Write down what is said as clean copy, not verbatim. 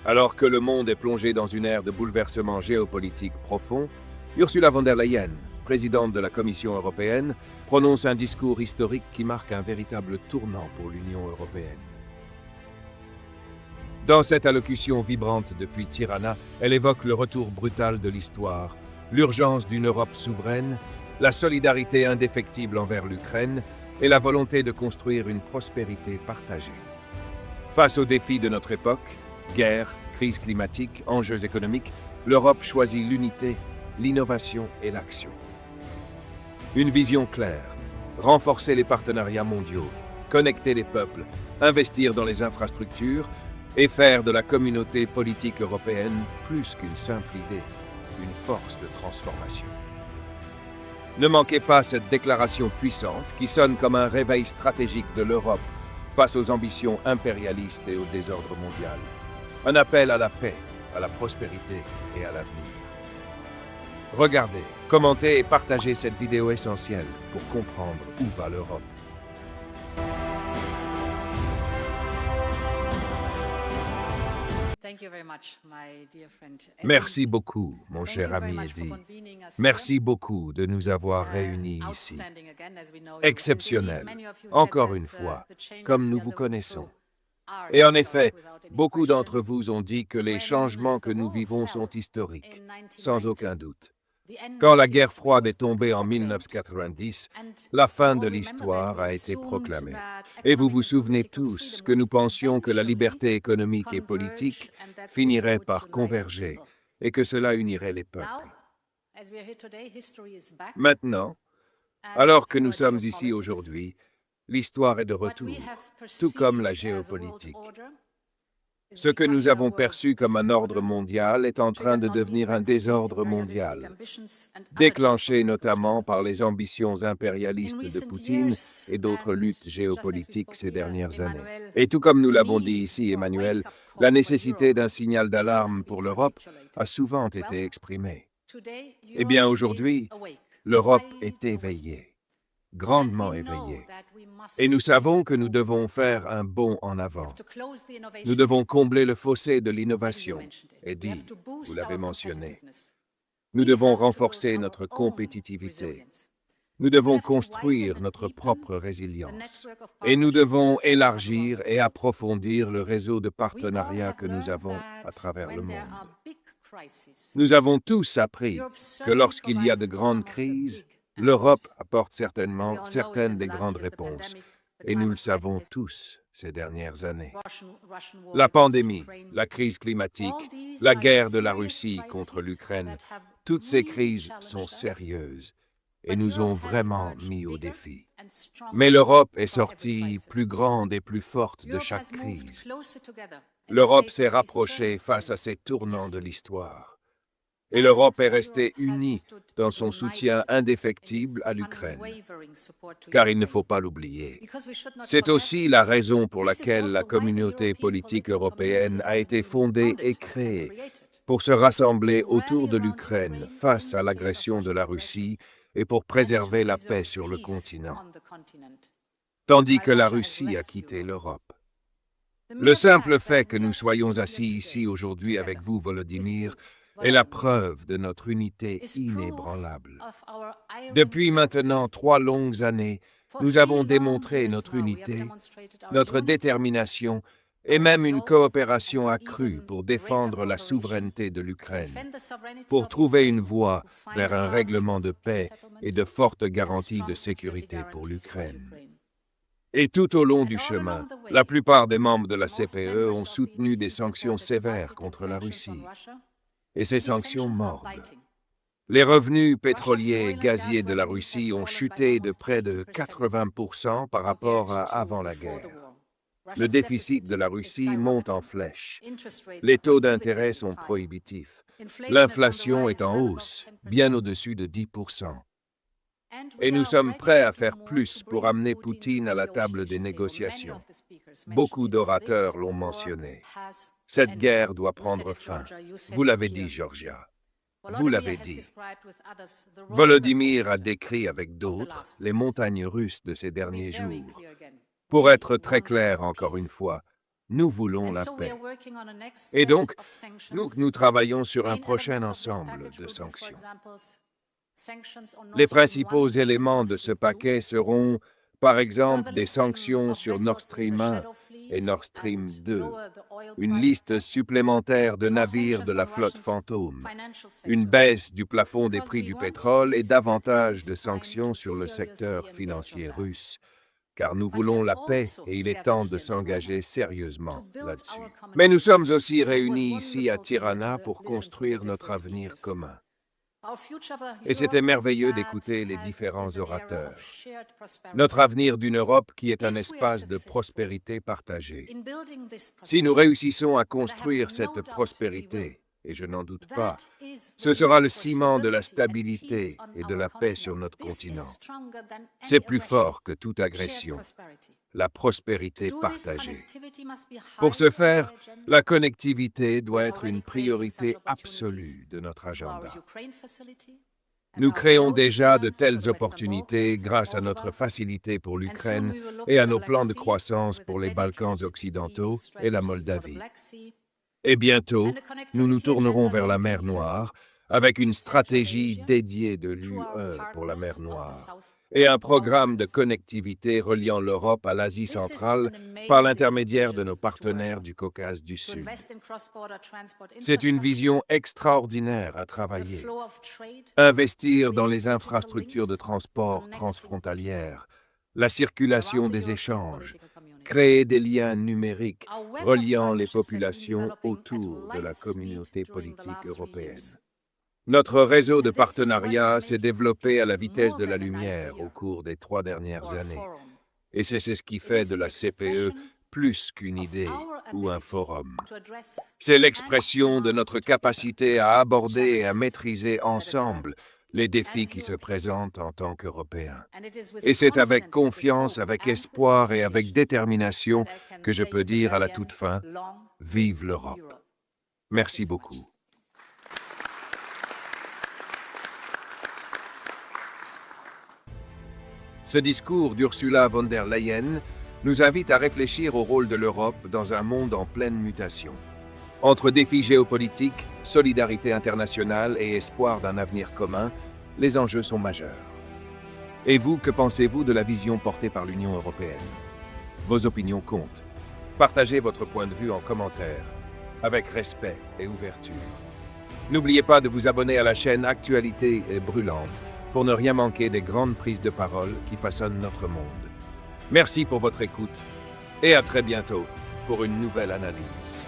Alors que le monde est plongé dans une ère de bouleversement géopolitique profond, Ursula von der Leyen, présidente de la Commission européenne, prononce un discours historique qui marque un véritable tournant pour l'Union européenne. Dans cette allocution vibrante depuis Tirana, elle évoque le retour brutal de l'histoire, l'urgence d'une Europe souveraine, la solidarité indéfectible envers l'Ukraine et la volonté de construire une prospérité partagée. Face aux défis de notre époque, guerre, crise climatique, enjeux économiques, l'Europe choisit l'unité, l'innovation et l'action. Une vision claire, renforcer les partenariats mondiaux, connecter les peuples, investir dans les infrastructures et faire de la communauté politique européenne plus qu'une simple idée, une force de transformation. Ne manquez pas cette déclaration puissante qui sonne comme un réveil stratégique de l'Europe face aux ambitions impérialistes et au désordre mondial. Un appel à la paix, à la prospérité et à l'avenir. Regardez, commentez et partagez cette vidéo essentielle pour comprendre où va l'Europe. Merci beaucoup, mon cher ami Eddy. Merci beaucoup de nous avoir réunis ici. Exceptionnel, encore une fois, comme nous vous connaissons. Et en effet, beaucoup d'entre vous ont dit que les changements que nous vivons sont historiques, sans aucun doute. Quand la guerre froide est tombée en 1990, la fin de l'histoire a été proclamée. Et vous vous souvenez tous que nous pensions que la liberté économique et politique finirait par converger et que cela unirait les peuples. Maintenant, alors que nous sommes ici aujourd'hui, l'histoire est de retour, tout comme la géopolitique. Ce que nous avons perçu comme un ordre mondial est en train de devenir un désordre mondial, déclenché notamment par les ambitions impérialistes de Poutine et d'autres luttes géopolitiques ces dernières années. Et tout comme nous l'avons dit ici, Emmanuel, la nécessité d'un signal d'alarme pour l'Europe a souvent été exprimée. Eh bien, aujourd'hui, l'Europe est éveillée, grandement éveillée. Et nous savons que nous devons faire un bond en avant. Nous devons combler le fossé de l'innovation. Eddy, vous l'avez mentionné. Nous devons renforcer notre compétitivité. Nous devons construire notre propre résilience. Et nous devons élargir et approfondir le réseau de partenariats que nous avons à travers le monde. Nous avons tous appris que lorsqu'il y a de grandes crises, l'Europe apporte certainement certaines des grandes réponses, et nous le savons tous ces dernières années. La pandémie, la crise climatique, la guerre de la Russie contre l'Ukraine, toutes ces crises sont sérieuses et nous ont vraiment mis au défi. Mais l'Europe est sortie plus grande et plus forte de chaque crise. L'Europe s'est rapprochée face à ces tournants de l'histoire. Et l'Europe est restée unie dans son soutien indéfectible à l'Ukraine. Car il ne faut pas l'oublier. C'est aussi la raison pour laquelle la communauté politique européenne a été fondée et créée, pour se rassembler autour de l'Ukraine face à l'agression de la Russie et pour préserver la paix sur le continent. Tandis que la Russie a quitté l'Europe. Le simple fait que nous soyons assis ici aujourd'hui avec vous, Volodymyr, est la preuve de notre unité inébranlable. Depuis maintenant 3 longues années, nous avons démontré notre unité, notre détermination et même une coopération accrue pour défendre la souveraineté de l'Ukraine, pour trouver une voie vers un règlement de paix et de fortes garanties de sécurité pour l'Ukraine. Et tout au long du chemin, la plupart des membres de la CPE ont soutenu des sanctions sévères contre la Russie. Et ces sanctions mordent. Les revenus pétroliers et gaziers de la Russie ont chuté de près de 80% par rapport à avant la guerre. Le déficit de la Russie monte en flèche. Les taux d'intérêt sont prohibitifs. L'inflation est en hausse, bien au-dessus de 10%. Et nous sommes prêts à faire plus pour amener Poutine à la table des négociations. Beaucoup d'orateurs l'ont mentionné. Cette guerre doit prendre fin. Vous l'avez dit, Georgia. Vous l'avez dit. Volodymyr a décrit avec d'autres les montagnes russes de ces derniers jours. Pour être très clair encore une fois, Nous voulons la paix. Et donc, nous travaillons sur un prochain ensemble de sanctions. Les principaux éléments de ce paquet seront, par exemple, des sanctions sur Nord Stream 1 et Nord Stream 2, une liste supplémentaire de navires de la flotte fantôme, une baisse du plafond des prix du pétrole et davantage de sanctions sur le secteur financier russe, car nous voulons la paix et il est temps de s'engager sérieusement là-dessus. Mais nous sommes aussi réunis ici à Tirana pour construire notre avenir commun. Et c'était merveilleux d'écouter les différents orateurs. Notre avenir d'une Europe qui est un espace de prospérité partagée. Si nous réussissons à construire cette prospérité, et je n'en doute pas, ce sera le ciment de la stabilité et de la paix sur notre continent. C'est plus fort que toute agression, la prospérité partagée. Pour ce faire, la connectivité doit être une priorité absolue de notre agenda. Nous créons déjà de telles opportunités grâce à notre facilité pour l'Ukraine et à nos plans de croissance pour les Balkans occidentaux et la Moldavie. Et bientôt, nous nous tournerons vers la mer Noire avec une stratégie dédiée de l'UE pour la mer Noire et un programme de connectivité reliant l'Europe à l'Asie centrale par l'intermédiaire de nos partenaires du Caucase du Sud. C'est une vision extraordinaire à travailler. Investir dans les infrastructures de transport transfrontalières, la circulation des échanges, créer des liens numériques reliant les populations autour de la communauté politique européenne. Notre réseau de partenariats s'est développé à la vitesse de la lumière au cours des 3 dernières années. Et c'est ce qui fait de la CPE plus qu'une idée ou un forum. C'est l'expression de notre capacité à aborder et à maîtriser ensemble les défis qui se présentent en tant qu'Européens. Et c'est avec confiance, avec espoir et avec détermination que je peux dire à la toute fin, vive l'Europe. Merci beaucoup. Ce discours d'Ursula von der Leyen nous invite à réfléchir au rôle de l'Europe dans un monde en pleine mutation. Entre défis géopolitiques, solidarité internationale et espoir d'un avenir commun, les enjeux sont majeurs. Et vous, que pensez-vous de la vision portée par l'Union européenne? Vos opinions comptent. Partagez votre point de vue en commentaire, avec respect et ouverture. N'oubliez pas de vous abonner à la chaîne Actualité Brûlante pour ne rien manquer des grandes prises de parole qui façonnent notre monde. Merci pour votre écoute et à très bientôt pour une nouvelle analyse.